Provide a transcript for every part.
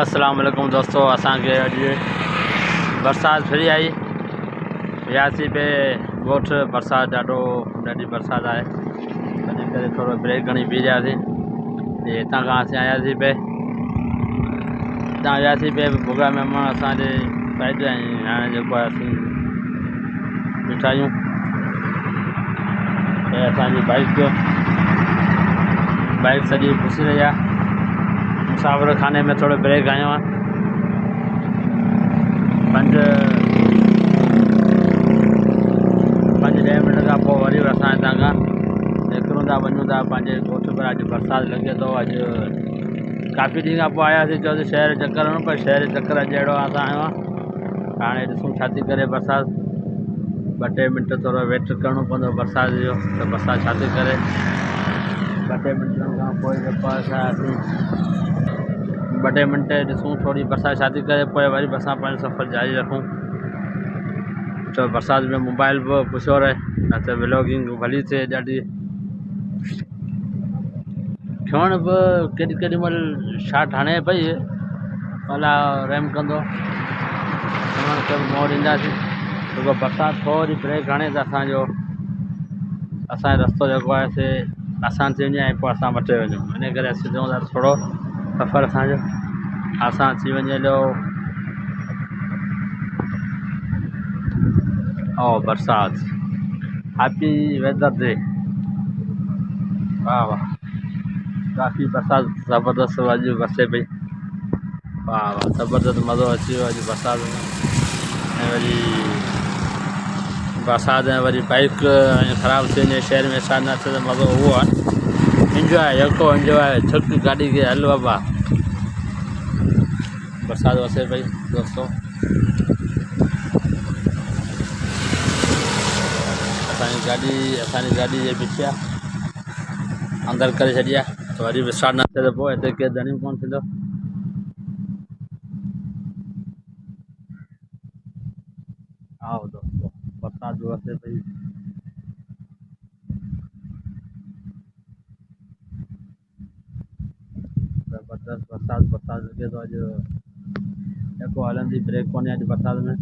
अस्सलाम वालेकुम दोस्तों, असांखे अॼु बरसाति फिरी आई। वियासीं पे ॻोठ, बरसाति ॾाढी बरसाति आहे, तंहिंजे करे थोरो ब्रेक खणी बीह रहियासीं। हितां खां असीं आयासीं पे भुॻा महिमान असांजे साइड ऐं हाणे जेको आहे असीं बीठा आहियूं। हे असांजी बाइक सॼी पुसी रही आहे। मुसाफ़िर खाने में थोड़ो ब्रेक आयो आहे। 5-10 मिनट खां पोइ वरी असां हितां खां निकिरूं था, वञूं था पंहिंजे ॻोठ पर। अॼु बरसाति लॻे थो। अॼु काफ़ी ॾींहं खां पोइ आयासीं, चयोसीं शहर चकर वञूं, पर शहर चकर अॼु अहिड़ो असां आयो आहे। हाणे ॾिसूं छा थी करे बरसाति। 2-3 मिंट थोरो वेट करिणो पवंदो बरसाति जो, त बरसाति छा थी करे। 2-3 मिंटनि खां पोइ जेको आहे असीं 2-3 मिंट ॾिसूं थोरी बरसाति छा थी करे, पोइ वरी असां पंहिंजो सफ़र जारी रखूं। छो बरसाति में मोबाइल बि पुछियो रहे, न त व्लॉगिंग भली थिए ॾाढी। खिलण बि केॾी महिल शाट हणे पई, अला रहम कंदो, खिलण खे बि मोड़ ॾींदासीं। छोकी बरसाति थोरी ब्रेक हणे त असांजो रस्तो जेको आहे से आसान थी वञे ऐं पोइ असां मटे वञूं। इन करे असीं चऊं था थोरो सफ़र असांजो आसान थी वञे। बरसाति हैप्पी वेदर डे। वाह वाह, काफ़ी बरसाति ज़बरदस्त अॼु बरसे पई। वाह वाह, ज़बरदस्त मज़ो अची वियो अॼु बरसाति में। ऐं वरी बरसाति में वरी बाइक ख़राबु थी वञे शहर में, छा न थिए त मज़ो उहो आहे। इंजॉय, यको इंजॉय, छुक गाॾी खे हल बाबा। बरसाति वसे पई दोस्तों। असांजी गाॾी जे पीछे अंदरि करे छॾी आहे, त वरी बि स्टार्ट न थिए त पोइ हिते केरु धणियूं कोन थींदो। आओ दोस्तों, बरसाति वसे पई। ज़बरदस्त बरसाति लॻे थो। अॼु जेको हलंदी ब्रेक कोन्हे अॼु बरसाति में।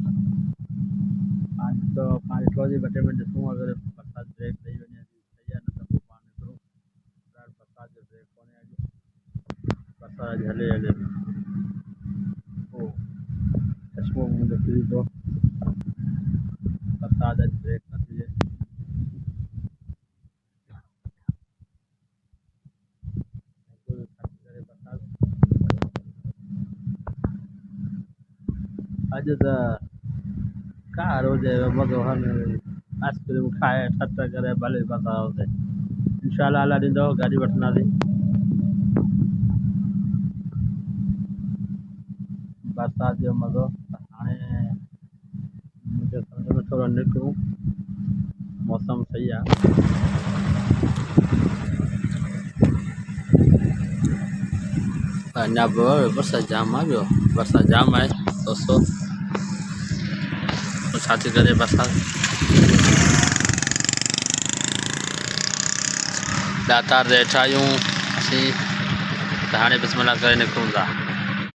2-3 मिंट ॾिसूं, अगरि बरसाति ब्रेक ॾेई वञे सही आहे, न त पोइ पाण निकिरूं। बरसाति जो ब्रेक कोन्हे अॼु, बरसाति अॼु हले चश्मो मुंहिंजो फिरी थो। बरसाति अॼु ब्रेक न थी थिए। अॼु त का रोज़ मज़ो हले, आइस्क्रीम खाए ठट करे भले बरसाति हुजे। इंशाल्लाह अल्लाह ॾींदो, गाॾी वठंदासीं। बरसाति जो मज़ो हाणे मुंहिंजे सम्झ में थोरो निकिरूं, मौसम सही आहे। अञा बरसाति जाम आहे, बरसाति जाम आहे दोस्तों। छा थी करे बरसाति। दातार जे हेठि आहियूं असीं, त हाणे बिस्मिल्लाह करे निकिरूं था।